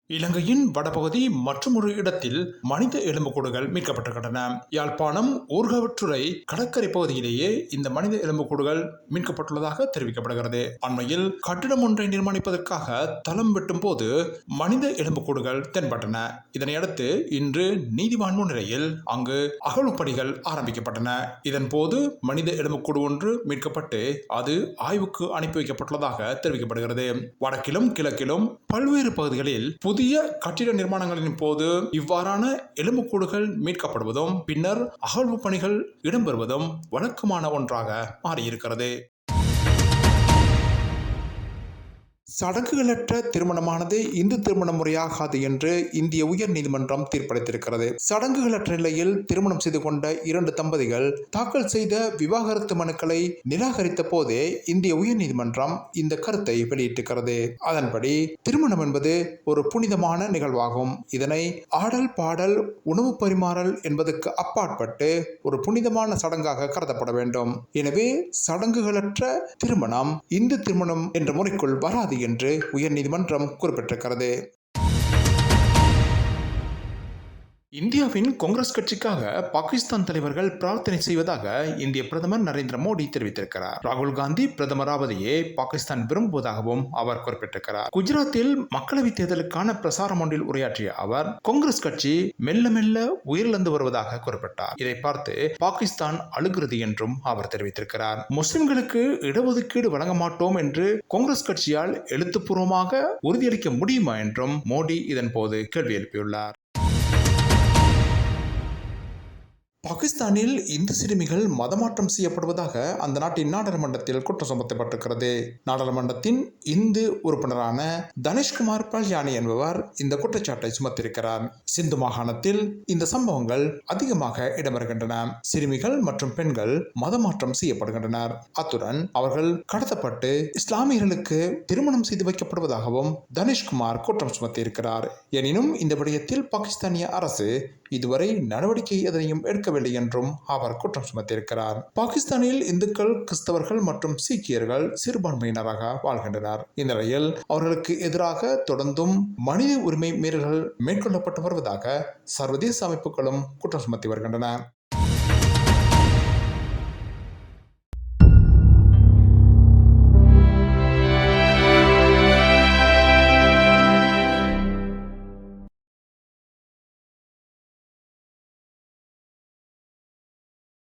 இலங்கையின் வடபகுதி மற்றொரு இடத்தில் மனித எலும்புக்கூடுகள் மீட்கப்பட்டிருக்கின்றன. யாழ்ப்பாணம் ஊர்காவற்றுறை கடற்கரை பகுதியிலேயே இந்த மனித எலும்புக்கூடுகள் மீட்கப்பட்டுள்ளதாக தெரிவிக்கப்படுகிறது. அண்மையில் கட்டிடம் ஒன்றை நிர்மாணிப்பதற்காக தளம் வெட்டும் போது மனித எலும்புக்கூடுகள் தென்பட்டன. இதனையடுத்து இன்று நீதிவான் முன்னிலையில் அங்கு அகழ்வு பணிகள் ஆரம்பிக்கப்பட்டன. இதன் போது மனித எலும்புக்கூடு ஒன்று மீட்கப்பட்டு அது ஆய்வுக்கு அனுப்பி வைக்கப்பட்டுள்ளதாக தெரிவிக்கப்படுகிறது. வடக்கிலும் கிழக்கிலும் பல்வேறு பகுதிகளில் புதிய கட்டிட நிர்மாணங்களின் போது இவ்வாறான எலும்புக்கூடுகள் மீட்கப்படுவதும் பின்னர் அகழ்வு பணிகள் இடம்பெறுவதும் வழக்கமான ஒன்றாக மாறியிருக்கிறது. சடங்குகளற்ற திருமணமானது இந்து திருமண முறையாகாது என்று இந்திய உயர் நீதிமன்றம் தீர்ப்பளித்திருக்கிறது. சடங்குகளற்ற நிலையில் திருமணம் செய்து கொண்ட 2 தம்பதிகள் தாக்கல் செய்த விவாகரத்து மனுக்களை நிராகரித்த போதே இந்திய உயர் நீதிமன்றம் இந்த கருத்தை வெளியிட்டிருக்கிறது. அதன்படி திருமணம் என்பது ஒரு புனிதமான நிகழ்வாகும். இதனை ஆடல் பாடல் உணவு பரிமாறல் என்பதற்கு அப்பாற்பட்டு ஒரு புனிதமான சடங்காக கருதப்பட வேண்டும். எனவே சடங்குகளற்ற திருமணம் இந்து திருமணம் என்ற முறைக்குள் வராது என்று உயர்நீதிமன்றம் குறிப்பிட்டிருக்கிறது. இந்தியாவின் காங்கிரஸ் கட்சிக்காக பாகிஸ்தான் தலைவர்கள் பிரார்த்தனை செய்வதாக இந்திய பிரதமர் நரேந்திர மோடி தெரிவித்திருக்கிறார். ராகுல் காந்தி பிரதமராவதையே பாகிஸ்தான் விரும்புவதாகவும் அவர் குறிப்பிட்டிருக்கிறார். குஜராத்தில் மக்களவைத் தேர்தலுக்கான பிரசாரம் ஒன்றில் உரையாற்றிய அவர் காங்கிரஸ் கட்சி மெல்ல மெல்ல உயிரிழந்து வருவதாக குறிப்பிட்டார். இதை பார்த்து பாகிஸ்தான் அழுகிறது என்றும் அவர் தெரிவித்திருக்கிறார். முஸ்லிம்களுக்கு இடஒதுக்கீடு வழங்க மாட்டோம் என்று காங்கிரஸ் கட்சியால் எழுத்துப்பூர்வமாக உறுதியளிக்க முடியுமா என்றும் மோடி இதன் போது கேள்வி எழுப்பியுள்ளார். பாகிஸ்தானில் இந்து சிறுமிகள் மதமாற்றம் செய்யப்படுவதாக அந்த நாட்டின் நாடாளுமன்றத்தில் குற்றம் சுமத்தப்பட்டிருக்கிறது. நாடாளுமன்றத்தின் இந்து உறுப்பினரான தனேஷ்குமார் பல்யானி என்பவர் இந்த குற்றச்சாட்டை சுமத்திருக்கிறார். சிந்து மாகாணத்தில் இந்த சம்பவங்கள் அதிகமாக இடம்பெறுகின்றன. சிறுமிகள் மற்றும் பெண்கள் மதமாற்றம் செய்யப்படுகின்றனர். அத்துடன் அவர்கள் கடத்தப்பட்டு இஸ்லாமியர்களுக்கு திருமணம் செய்து வைக்கப்படுவதாகவும் தனேஷ்குமார் குற்றம் சுமத்தியிருக்கிறார். எனினும் இந்த விடயத்தில் பாகிஸ்தானிய அரசு இதுவரை நடவடிக்கை எதனையும் எடுக்கவில்லை என்றும் அவர் குற்றம் சுமத்தியிருக்கிறார். பாகிஸ்தானில் இந்துக்கள், கிறிஸ்தவர்கள் மற்றும் சீக்கியர்கள் சிறுபான்மையினராக வாழ்கின்றனர். இந்நிலையில் அவர்களுக்கு எதிராக தொடர்ந்தும் மனித உரிமை மீறல்கள் மேற்கொள்ளப்பட்டு வருவதாக சர்வதேச அமைப்புகளும் குற்றம் சுமத்தி வருகின்றன.